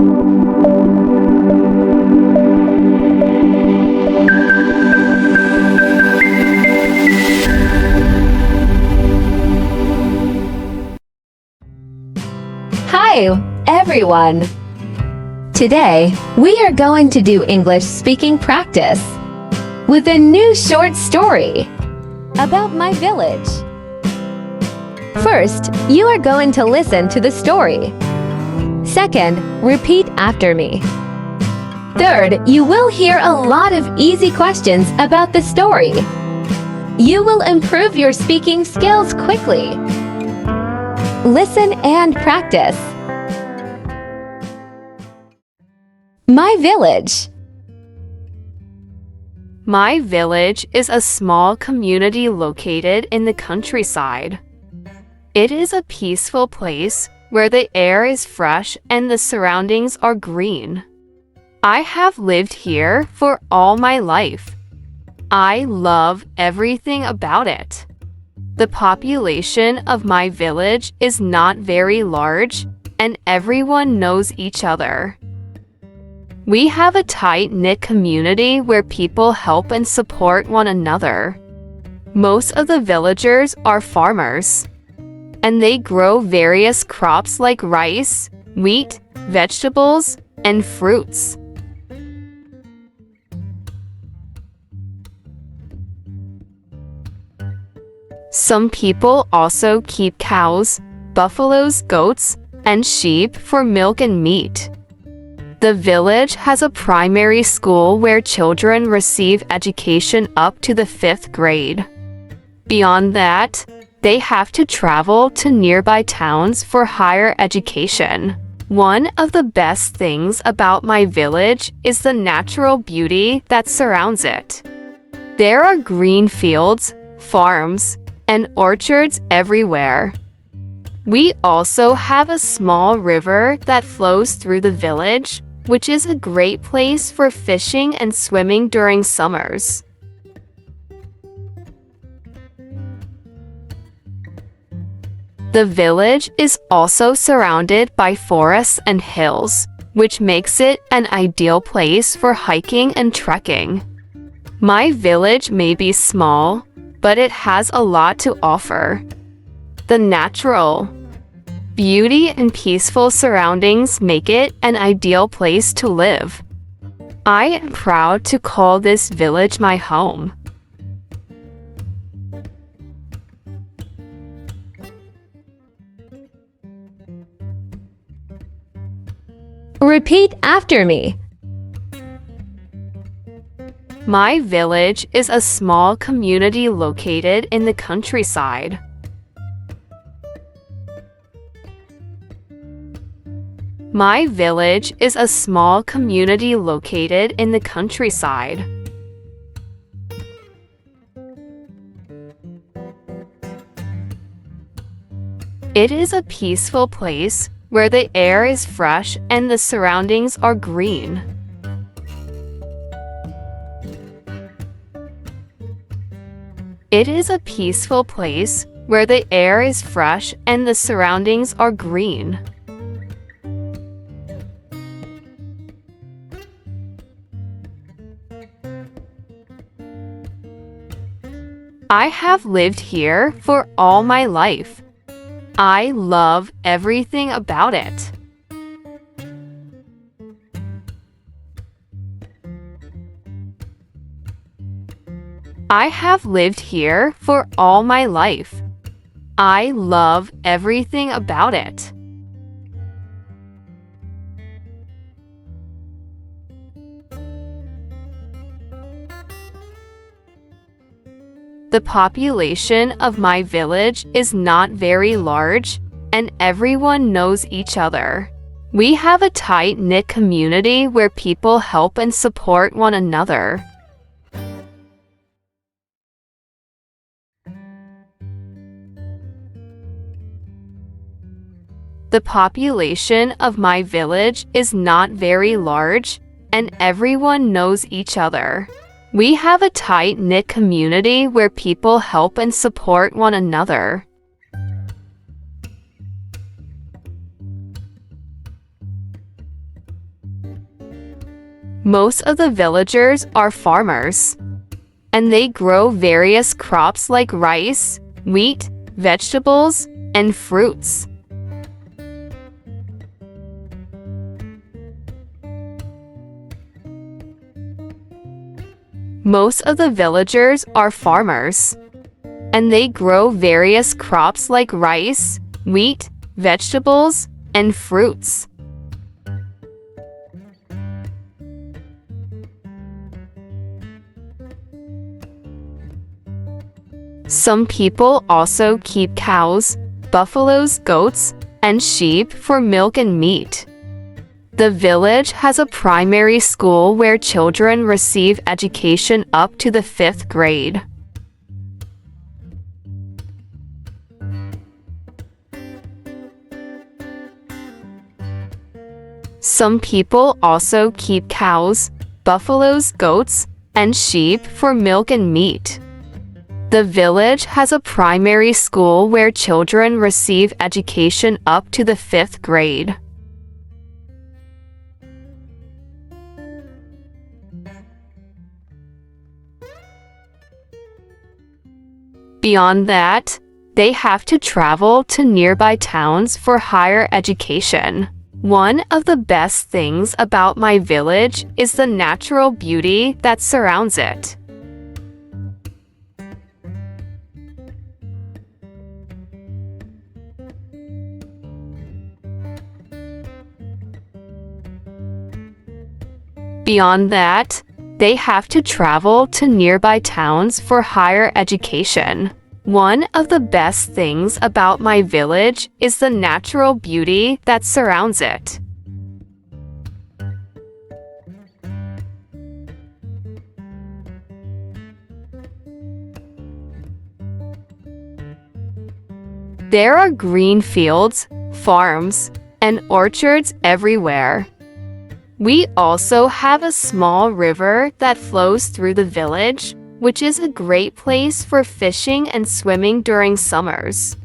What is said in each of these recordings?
Hi, everyone! Today, we are going to do English speaking practice with a new short story about my village. First, you are going to listen to the story. Second, repeat after me. Third, you will hear a lot of easy questions about the story. You will improve your speaking skills quickly. Listen and practice. My village. My village is a small community located in the countryside. It is a peaceful place where the air is fresh and the surroundings are green. I have lived here for all my life. I love everything about it. The population of my village is not very large, and everyone knows each other. We have a tight-knit community where people help and support one another. Most of the villagers are farmers, and they grow various crops like rice, wheat, vegetables, and fruits. Some people also keep cows, buffaloes, goats, and sheep for milk and meat. The village has a primary school where children receive education up to the 5th grade. Beyond that, they have to travel to nearby towns for higher education. One of the best things about my village is the natural beauty that surrounds it. There are green fields, farms, and orchards everywhere. We also have a small river that flows through the village, which is a great place for fishing and swimming during summers. The village is also surrounded by forests and hills, which makes it an ideal place for hiking and trekking. My village may be small, but it has a lot to offer. The natural beauty and peaceful surroundings make it an ideal place to live. I am proud to call this village my home. Repeat after me. My village is a small community located in the countryside. My village is a small community located in the countryside. It is a peaceful place where the air is fresh and the surroundings are green. It is a peaceful place where the air is fresh and the surroundings are green. I have lived here for all my life. I love everything about it. I have lived here for all my life. I love everything about it. The population of my village is not very large, and everyone knows each other. We have a tight-knit community where people help and support one another. The population of my village is not very large, and everyone knows each other. We have a tight-knit community where people help and support one another. Most of the villagers are farmers, and they grow various crops like rice, wheat, vegetables, and fruits. Most of the villagers are farmers, and they grow various crops like rice, wheat, vegetables, and fruits. Some people also keep cows, buffaloes, goats, and sheep for milk and meat. The village has a primary school where children receive education up to the 5th grade. Some people also keep cows, buffaloes, goats, and sheep for milk and meat. The village has a primary school where children receive education up to the 5th grade. Beyond that, they have to travel to nearby towns for higher education. One of the best things about my village is the natural beauty that surrounds it. Beyond that, they have to travel to nearby towns for higher education. One of the best things about my village is the natural beauty that surrounds it. There are green fields, farms, and orchards everywhere. We also have a small river that flows through the village, which is a great place for fishing and swimming during summers.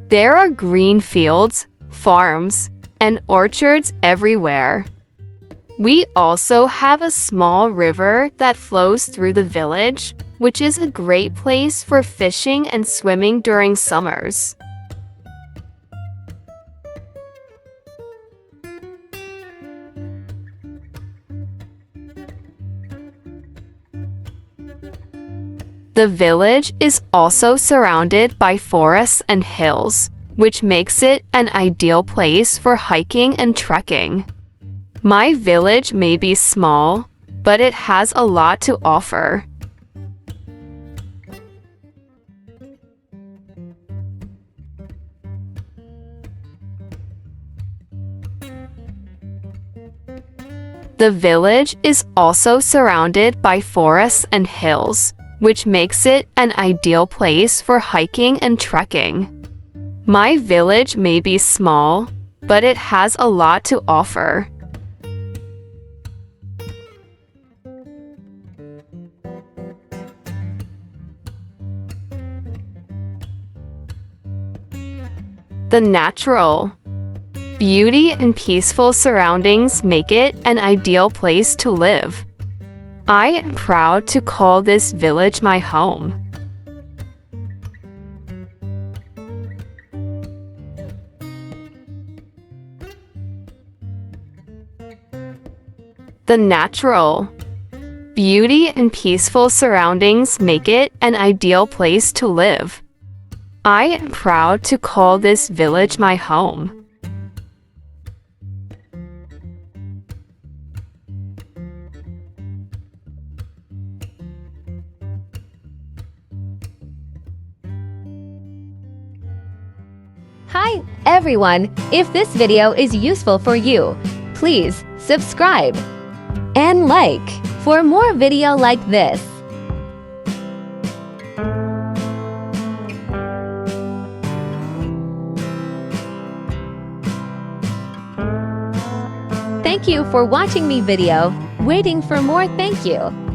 There are green fields, farms, and orchards everywhere. We also have a small river that flows through the village, which is a great place for fishing and swimming during summers. The village is also surrounded by forests and hills, which makes it an ideal place for hiking and trekking. My village may be small, but it has a lot to offer. The village is also surrounded by forests and hills, which makes it an ideal place for hiking and trekking. My village may be small, but it has a lot to offer. The natural beauty and peaceful surroundings make it an ideal place to live. I am proud to call this village my home. The natural beauty and peaceful surroundings make it an ideal place to live. I am proud to call this village my home. Hi, everyone! If this video is useful for you, please subscribe and like for more video like this. Thank you for watching me video. Waiting for more. Thank you.